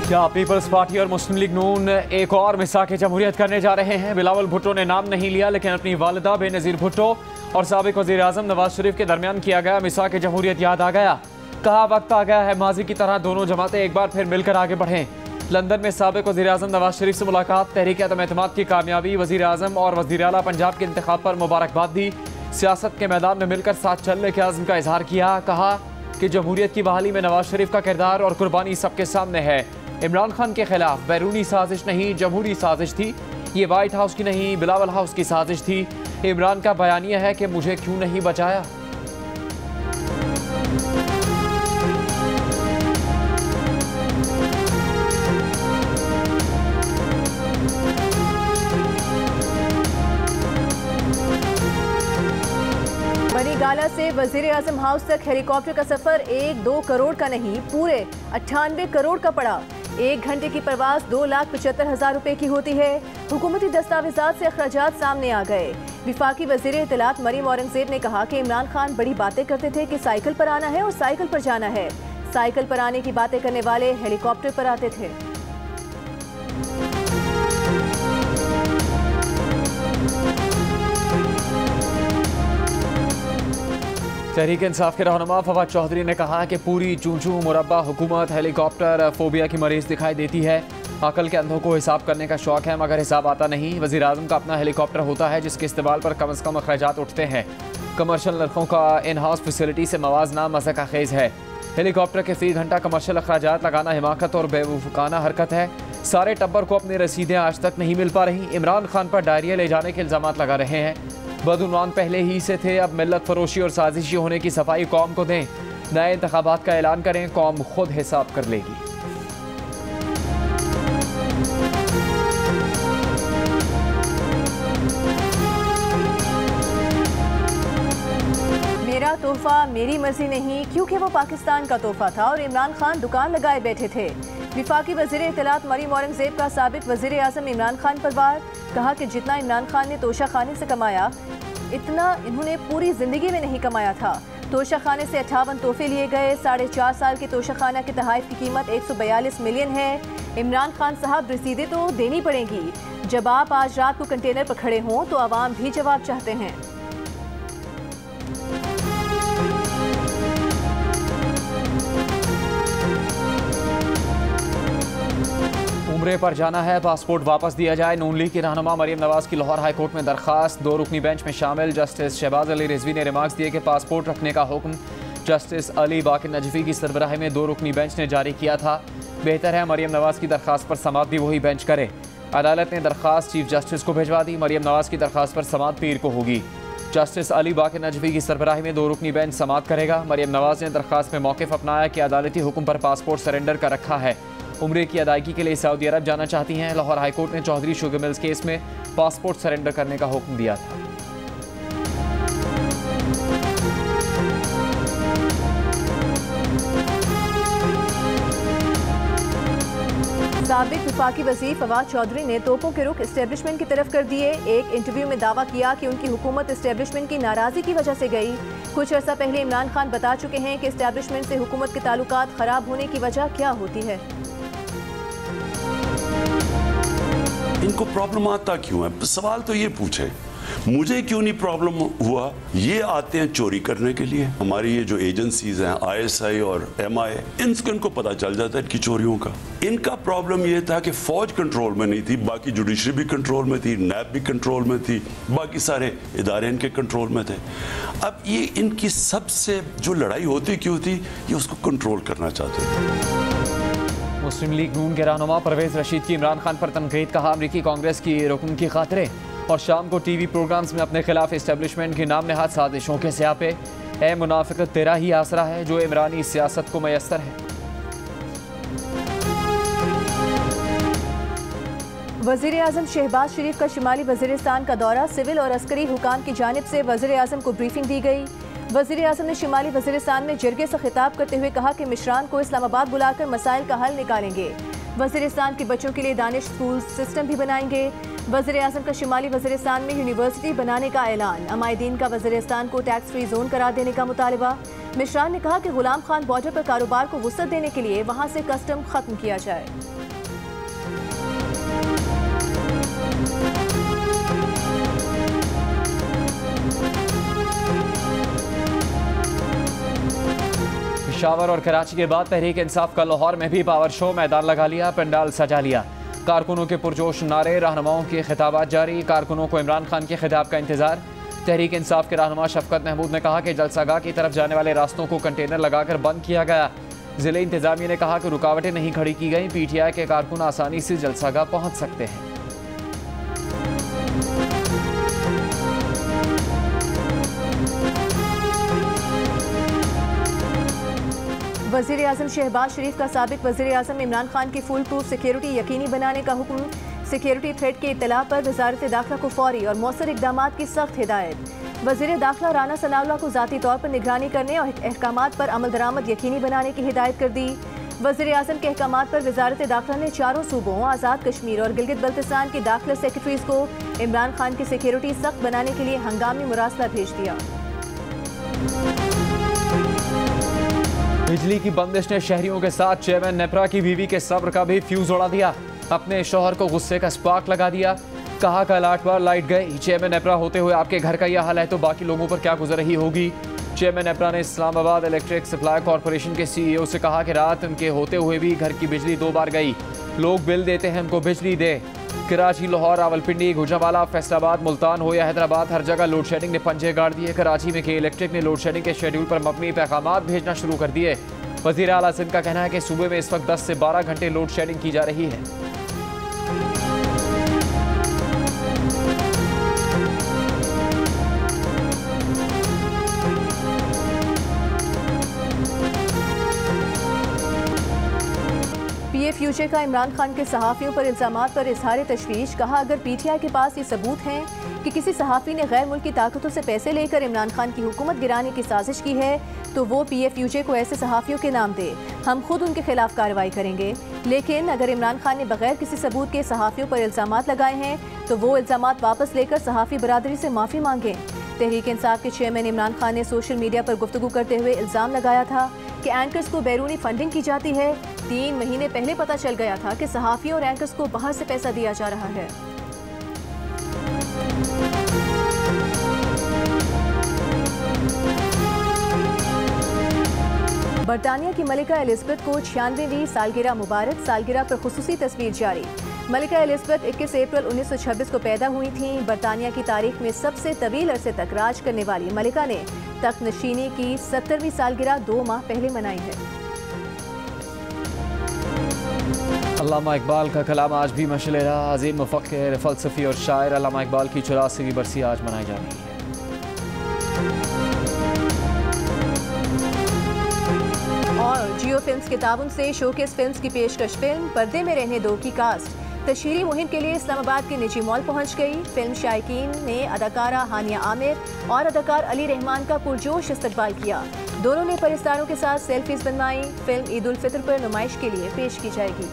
क्या peoples party और मुस्लिम league नून एक और मिसाक जमहूरियत करने जा रहे हैं? बिलावल भुट्टो ने नाम नहीं लिया, लेकिन अपनी वालिदा बेनज़ीर भुट्टो और साबिक वज़ीर आज़म नवाज शरीफ के दरमियान किया गया मिसाक जमहूरियत याद आ गया। कहा वक्त आ गया है माजी की तरह दोनों जमातें एक बार फिर मिलकर आगे बढ़ें। लंदन में साबिक वज़ीर आज़म नवाज शरीफ से मुलाकात, तहरीक एतमाद की कामयाबी, वज़ीर आज़म और वज़ीर आला पंजाब के इंतखाब पर मुबारकबाद दी। सियासत के मैदान में मिलकर साथ चलने के आज़म का इजहार किया। कहा कि जमहूरियत की बहाली में नवाज शरीफ का किरदार और कुर्बानी सबके सामने है। इमरान खान के खिलाफ बैरूनी साजिश नहीं, जमहूरी साजिश थी। ये व्हाइट हाउस की नहीं, बिलावल हाउस की साजिश थी। इमरान का बयानिया है कि मुझे क्यों नहीं बचाया। गाला से वजीर आजम हाउस तक हेलीकॉप्टर का सफर 1-2 करोड़ का नहीं, पूरे 98 करोड़ का पड़ा। 1 घंटे की परवाज 2,75,000 रुपए की होती है। हुकूमती दस्तावेजात से अखराजात सामने आ गए। विफाकी वजीर इत्तलात मरीम औरंगजेब ने कहा कि इमरान खान बड़ी बातें करते थे कि साइकिल पर आना है और साइकिल पर जाना है। साइकिल पर आने की बातें करने वाले हेलीकॉप्टर पर आते थे। तहरीक इंसाफ के रहनुमा फवाद चौधरी ने कहा कि पूरी चूंचू मुरब्बा हुकूमत हेलीकॉप्टर फोबिया की मरीज दिखाई देती है। अकल के अंधों को हिसाब करने का शौक है, मगर हिसाब आता नहीं। वज़ीर आज़म का अपना हेलीकॉप्टर होता है जिसके इस्तेमाल पर कम अज़ कम अखराजात उठते हैं। कमर्शल नरखों का इन हाउस फैसिलिटी से मवाजना मज़ाक खेज़ है। हेलीकॉप्टर के फी घंटा कमर्शल अखराजात लगाना हिमाकत और बेवकूफ़ाना हरकत है। सारे टब्बर को अपनी रसीदें आज तक नहीं मिल पा रही। इमरान खान पर डायरिया ले जाने के इल्ज़ाम लगा रहे हैं। बदउनवान पहले ही से थे, अब मिल्लत फरोशी और साजिशी होने की सफाई कौम को दें। नए इंतखाबात का ऐलान करें, कौम खुद हिसाब कर लेगी। मेरा तोहफा मेरी मर्जी नहीं, क्योंकि वो पाकिस्तान का तोहफा था और इमरान खान दुकान लगाए बैठे थे। विफाकी वज़ीर इत्तलात मरीम औरंगजेब का साबिक वज़ीर आज़म इमरान खान पर वार। कहा कि जितना इमरान खान ने तोशा खाने से कमाया, इतना इन्होंने पूरी जिंदगी में नहीं कमाया था। तोशा खाने से 58 तोहफे लिए गए। 4.5 साल के तोशा खाना के तोहफ़े की कीमत 142 मिलियन है। इमरान खान साहब रसीदें तो देनी पड़ेंगी। जब आप आज रात को कंटेनर पर खड़े हों तो आवाम भी जवाब चाहते हैं। उम्रे पर जाना है, पासपोर्ट वापस दिया जाए। नून लीग की रहनुमा मरीम नवाज की लाहौर हाई कोर्ट में दरखास्त। 2 रुकनी बेंच में शामिल जस्टिस शहबाज अली रिजवी ने रिमार्क्स दिए कि पासपोर्ट रखने का हुक्म जस्टिस अली बाकिर नजफी की सरबराही में 2 रुकनी बेंच ने जारी किया था। बेहतर है मरीम नवाज की दरखास्त पर समाअत भी वही बेंच करे। अदालत ने दरखास्त चीफ जस्टिस को भिजवा दी। मरीम नवाज की दरखास्त पर समाअत पीर को होगी। जस्टिस अली बाकिर नजफी की सरबराही में 2 रुकनी बेंच समाअत करेगा। मरीम नवाज ने दरखास्त में मौक़िफ़ अपनाया कि अदालती हुक्म पर पासपोर्ट सरेंडर का रखा है। उम्रे की अदायगी के लिए सऊदी अरब जाना चाहती हैं। लाहौर हाईकोर्ट ने चौधरी शुगर मिल्स केस में पासपोर्ट सरेंडर करने का हुक्म दिया था। साबिक विफाकी वज़ीर फवाद चौधरी ने तोपों के रुख एस्टेब्लिशमेंट की तरफ कर दिए। एक इंटरव्यू में दावा किया कि उनकी हुकूमत एस्टेब्लिशमेंट की नाराज़गी की वजह से गई। कुछ अर्सा पहले इमरान खान बता चुके हैं कि एस्टेब्लिशमेंट से हुकूमत के ताल्लुकात ख़राब होने की वजह क्या होती है। इनको प्रॉब्लम आता क्यों है? सवाल तो ये पूछे, मुझे क्यों नहीं प्रॉब्लम हुआ? ये आते हैं चोरी करने के लिए। हमारी ये जो एजेंसीज हैं ISI और MI, इनको पता चल जाता है इनकी चोरियों का। इनका प्रॉब्लम ये था कि फौज कंट्रोल में नहीं थी, बाकी जुडिशरी भी कंट्रोल में थी, नैब भी कंट्रोल में थी, बाकी सारे इदारे इनके कंट्रोल में थे। अब ये इनकी सबसे जो लड़ाई होती क्यों थी, ये उसको कंट्रोल करना चाहते थे। मुस्लिम लीग नून के रहनुमा परवेज़ रशीद की इमरान खान पर तनकीद। कहा अमरीकी कांग्रेस की रुकन की खातरे और शाम को TV प्रोग्राम्स में अपने खिलाफ इस्टेब्लिशमेंट की नाम नहाद साजिशों के स्यापे। ए मुनाफिक तेरा ही आसरा है जो इमरानी सियासत को मैसर है। वज़ीर आज़म शहबाज शरीफ का शिमाली वज़ीरिस्तान का दौरा। सिविल और अस्करी हुकाम की जानिब से वज़ीर आज़म को ब्रीफिंग दी गई। वज़ीर आज़म ने शिमाली वज़ीरिस्तान में जरगे से खिताब करते हुए कहा कि मिशरान को इस्लामाबाद बुलाकर मसाइल का हल निकालेंगे। वज़ीरिस्तान के बच्चों के लिए दानिश स्कूल सिस्टम भी बनाएंगे। वज़ीर आज़म का शिमाली वज़ीरिस्तान में यूनिवर्सिटी बनाने का ऐलान। अमायदीन का वज़ीरिस्तान को टैक्स फ्री जोन करार देने का मुतालबा। मिश्रान ने कहा कि गुलाम खान बॉर्डर पर कारोबार को वुसअत देने के लिए वहां से कस्टम खत्म किया जाए। पेशावर और कराची के बाद तहरीक इंसाफ का लाहौर में भी पावर शो मैदान लगा लिया, पंडाल सजा लिया। कारकुनों के पुरजोश नारे, रहनुमाओं के खिताबात जारी। कारकुनों को इमरान खान के खिताब का इंतजार। तहरीक इंसाफ के रहनुमा शफकत महमूद ने कहा कि जलसागाह की तरफ जाने वाले रास्तों को कंटेनर लगाकर बंद किया गया। जिले इंतजामिया ने कहा कि रुकावटें नहीं खड़ी की गई, PTI के कारकुन आसानी से जलसागाह पहुंच सकते हैं। वज़ीर आज़म शहबाज शरीफ का साबिक वज़ीर आज़म इमरान खान की फुल प्रूफ सिक्योरिटी यकीनी बनाने का हुक्म। सिक्योरिटी थ्रेट के इत्तला पर वज़ारत दाखिला को फौरी और मौसर इक़दामात की सख्त हिदायत। वज़ीर दाखिला राना सनाउल्लाह को ज़ाती तौर पर निगरानी करने और अहकामात पर अमल दरामद यकीनी बनाने की हिदायत कर दी। वज़ीर आज़म के अहकामात पर वज़ारत दाखिला ने चारों सूबों, आज़ाद कश्मीर और गिलगित बल्तिस्तान की दाखिला सेक्रेटरीज को इमरान खान की सिक्योरिटी सख्त बनाने के लिए हंगामी मुरासला भेज दिया। बिजली की बंदिश ने शहरियों के साथ चेयरमैन नेपरा की बीवी के सब्र का भी फ्यूज उड़ा दिया। अपने शौहर को गुस्से का स्पार्क लगा दिया। कहा कल 8 बार लाइट गई। चेयरमैन नेपरा होते हुए आपके घर का यह हाल है तो बाकी लोगों पर क्या गुजर रही होगी। चेयरमैन नेपरा ने इस्लामाबाद इलेक्ट्रिक सप्लाई कॉरपोरेशन के CEO से कहा कि रात उनके होते हुए भी घर की बिजली 2 बार गई। लोग बिल देते हैं, उनको बिजली दे। कराची, लाहौर, रावलपिंडी, गुजरांवाला, फैसलाबाद, मुल्तान हो या हैदराबाद, हर जगह लोड शेडिंग ने पंजे गाड़ दिए। कराची में के इलेक्ट्रिक ने लोड शेडिंग के शेड्यूल पर मबनी पैगामात भेजना शुरू कर दिए। वज़ीर आला सिंध का कहना है कि सूबे में इस वक्त 10 से 12 घंटे लोड शेडिंग की जा रही है। PFUJ का इमरान खान के सहाफ़ियों पर इल्ज़ामात पर इज़हार तशवीश। कहा अगर PTI के पास ये सबूत हैं कि किसी सहाफ़ी ने गैर मुल्की ताकतों से पैसे लेकर इमरान खान की हुकूमत गिराने की साजिश की है तो वो PFUJ को ऐसे सहाफ़ियों के नाम दे, हम खुद उनके खिलाफ कार्रवाई करेंगे। लेकिन अगर इमरान खान ने बगैर किसी सबूत के सहाफ़ियों पर इल्ज़ामात लगाए हैं तो वो इल्ज़ामात वापस लेकर सहाफ़ी बरादरी से माफ़ी मांगें। तहरीक इंसाफ के चेयरमैन इमरान खान ने सोशल मीडिया पर गुफ्तगू करते हुए इल्ज़ाम लगाया था कि एंकर्स को बैरूनी फंडिंग की जाती है। 3 महीने पहले पता चल गया था कि सहाफ़ियों और एंकर्स को बाहर से पैसा दिया जा रहा है। बरतानिया की मलिका एलिज़ाबेथ को 96वीं सालगिरह मुबारक। सालगिरह पर खुसूसी तस्वीर जारी। मलिका एलिज़ाबेथ 21 अप्रैल 1926 को पैदा हुई थीं। बरतानिया की तारीख में सबसे तवील अरसे तक राज करने वाली मलिका ने तख्त नशीनी की 70वीं सालगिरह 2 माह पहले मनाई है। अल्लामा इकबाल का कलाम आज भी मशलेरा। अज़ीम मुफ़क्किर, फ़लसफ़ी और शायर अल्लामा इकबाल की 84वीं बरसी आज मनाई जा रही है। और जियो फिल्म्स के ताउन से शोकेस फिल्म्स की पेशकश फिल्म पर्दे में रहने दो की कास्ट तशहीरी मुहिम के लिए इस्लामाबाद के निजी मॉल पहुंच गई। फिल्म शायकीन ने अदाकारा हानिया आमिर और अदाकार अली रहमान का पुरजोश इस्तकबाल किया। दोनों ने परिस्तारों के साथ सेल्फीज बनवाई। फिल्म ईद उल फितर पर नुमाइश के लिए पेश की जाएगी।